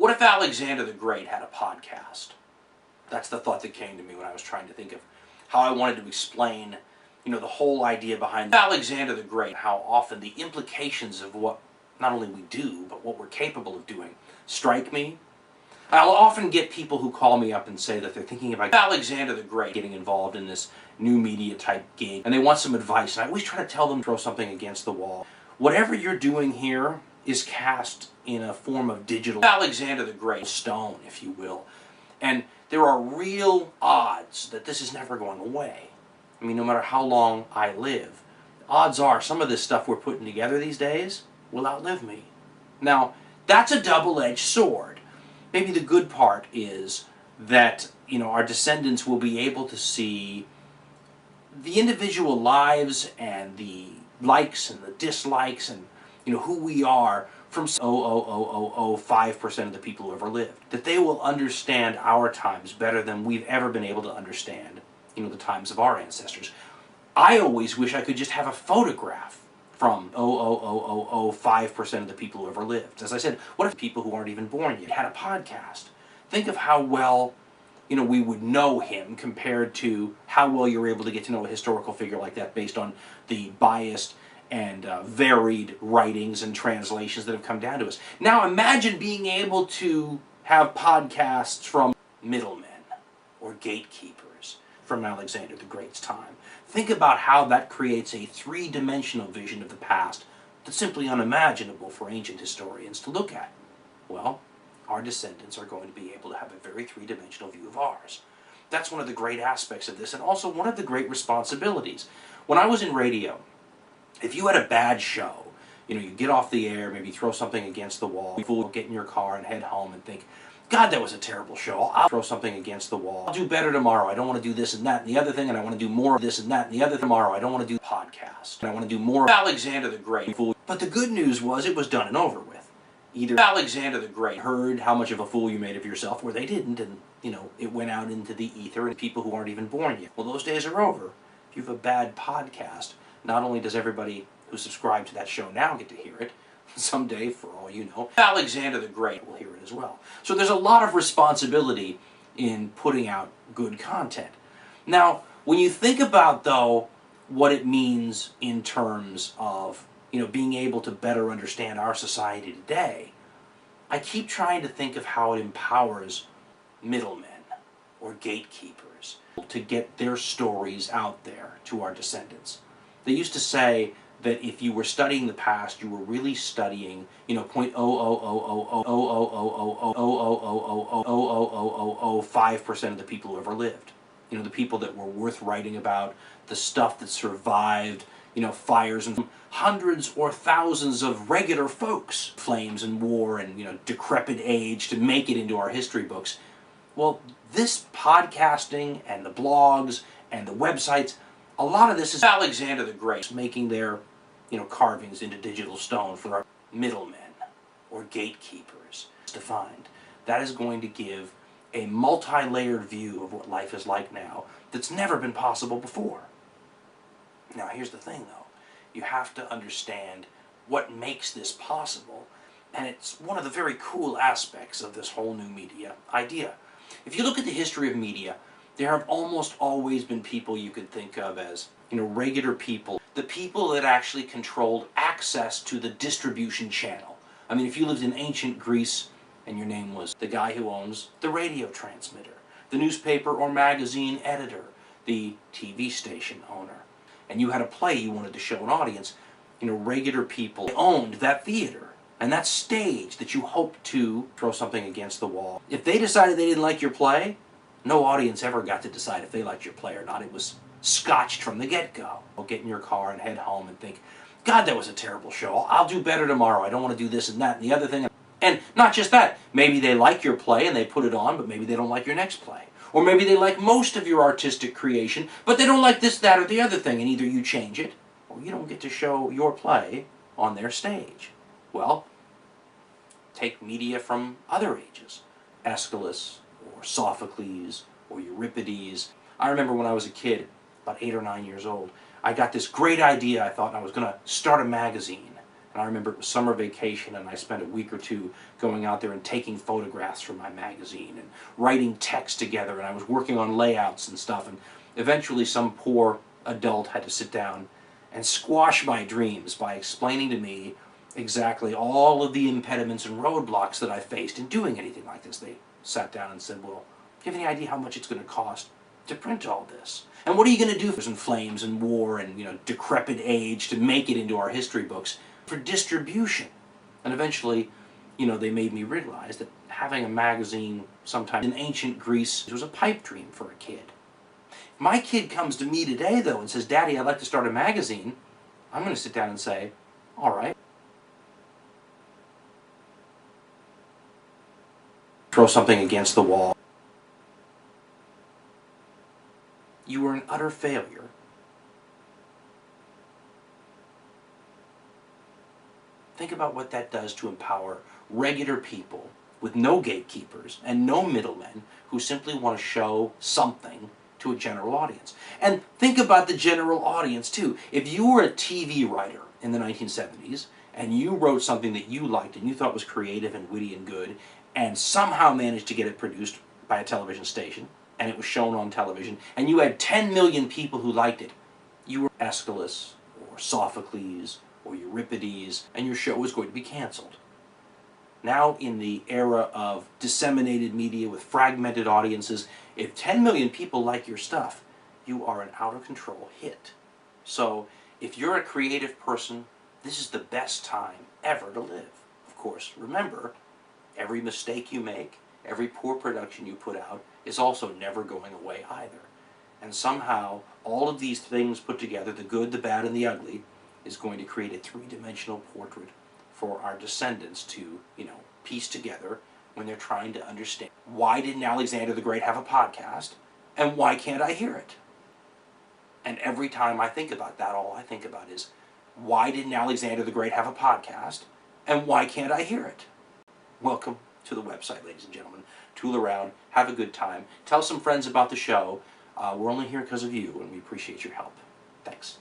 What if Alexander the Great had a podcast? That's the thought that came to me when I was trying to think of how I wanted to explain, the whole idea behind Alexander the Great, how often the implications of what not only we do, but what we're capable of doing, strike me. I'll often get people who call me up and say that they're thinking about Alexander the Great getting involved in this new media type gig, and they want some advice, and I always try to tell them, throw something against the wall. Whatever you're doing here is cast in a form of digital Alexander the Great stone, if you will. And there are real odds that this is never going away. I mean, no matter how long I live, odds are some of this stuff we're putting together these days will outlive me. Now, that's a double-edged sword. Maybe the good part is that, our descendants will be able to see the individual lives and the likes and the dislikes and, who we are from 0.00005% of the people who ever lived. That they will understand our times better than we've ever been able to understand, the times of our ancestors. I always wish I could just have a photograph from 0.00005% of the people who ever lived. As I said, what if people who aren't even born yet had a podcast? Think of how well, we would know him compared to how well you're able to get to know a historical figure like that based on the biased and varied writings and translations that have come down to us. Now imagine being able to have podcasts from middlemen or gatekeepers from Alexander the Great's time. Think about how that creates a three-dimensional vision of the past that's simply unimaginable for ancient historians to look at. Well, our descendants are going to be able to have a very three-dimensional view of ours. That's one of the great aspects of this, and also one of the great responsibilities. When I was in radio, if you had a bad show, you get off the air, maybe throw something against the wall, you get in your car and head home and think, God, that was a terrible show. I'll throw something against the wall. I'll do better tomorrow. I don't want to do this and that and the other thing, and I want to do more of this and that and the other tomorrow. I don't want to do podcast. And I want to do more of Alexander the Great. But the good news was it was done and over with. Either Alexander the Great heard how much of a fool you made of yourself, or they didn't, and, it went out into the ether and people who aren't even born yet. Well, those days are over. If you have a bad podcast, not only does everybody who subscribed to that show now get to hear it, someday, for all you know, Alexander the Great will hear it as well. So there's a lot of responsibility in putting out good content. Now, when you think about, though, what it means in terms of, being able to better understand our society today, I keep trying to think of how it empowers middlemen or gatekeepers to get their stories out there to our descendants. They used to say that if you were studying the past, you were really studying, 0.00005% of the people who ever lived. The people that were worth writing about, the stuff that survived, fires and hundreds or thousands of regular folks, flames and war and, decrepit age to make it into our history books. Well, this podcasting and the blogs and the websites, a lot of this is Alexander the Great making their carvings into digital stone for our middlemen or gatekeepers to find. That is going to give a multi-layered view of what life is like now that's never been possible before. Now, here's the thing, though. You have to understand what makes this possible, and it's one of the very cool aspects of this whole new media idea. If you look at the history of media, there have almost always been people you could think of as, regular people. The people that actually controlled access to the distribution channel. I mean, if you lived in ancient Greece and your name was the guy who owns the radio transmitter, the newspaper or magazine editor, the TV station owner, and you had a play you wanted to show an audience, regular people owned that theater and that stage that you hoped to throw something against the wall. If they decided they didn't like your play, no audience ever got to decide if they liked your play or not. It was scotched from the get-go. Get in your car and head home and think, God, that was a terrible show. I'll do better tomorrow. I don't want to do this and that and the other thing. And not just that. Maybe they like your play and they put it on, but maybe they don't like your next play. Or maybe they like most of your artistic creation, but they don't like this, that, or the other thing, and either you change it, or you don't get to show your play on their stage. Well, take media from other ages. Aeschylus, or Sophocles, or Euripides. I remember when I was a kid, about 8 or 9 years old, I got this great idea, I thought, and I was going to start a magazine. And I remember it was summer vacation, and I spent a week or two going out there and taking photographs for my magazine and writing text together, and I was working on layouts and stuff, and eventually some poor adult had to sit down and squash my dreams by explaining to me exactly all of the impediments and roadblocks that I faced in doing anything like this. They sat down and said, well, do you have any idea how much it's going to cost to print all this? And what are you going to do for flames and war and, decrepit age to make it into our history books for distribution? And eventually, they made me realize that having a magazine sometime in ancient Greece was a pipe dream for a kid. If my kid comes to me today, though, and says, Daddy, I'd like to start a magazine, I'm going to sit down and say, all right. Throw something against the wall. You were an utter failure. Think about what that does to empower regular people with no gatekeepers and no middlemen who simply want to show something to a general audience. And think about the general audience too. If you were a TV writer in the 1970s and you wrote something that you liked and you thought was creative and witty and good, and somehow managed to get it produced by a television station, and it was shown on television, and you had 10 million people who liked it, you were Aeschylus or Sophocles or Euripides, and your show was going to be canceled. Now, in the era of disseminated media with fragmented audiences, if 10 million people like your stuff, you are an out-of-control hit. So, if you're a creative person, this is the best time ever to live. Of course, remember, every mistake you make, every poor production you put out, is also never going away either. And somehow, all of these things put together, the good, the bad, and the ugly, is going to create a three-dimensional portrait for our descendants to, piece together when they're trying to understand. Why didn't Alexander the Great have a podcast? And why can't I hear it? And every time I think about that, all I think about is, why didn't Alexander the Great have a podcast? And why can't I hear it? Welcome to the website, ladies and gentlemen. Tool around, have a good time, tell some friends about the show. We're only here because of you, and we appreciate your help. Thanks.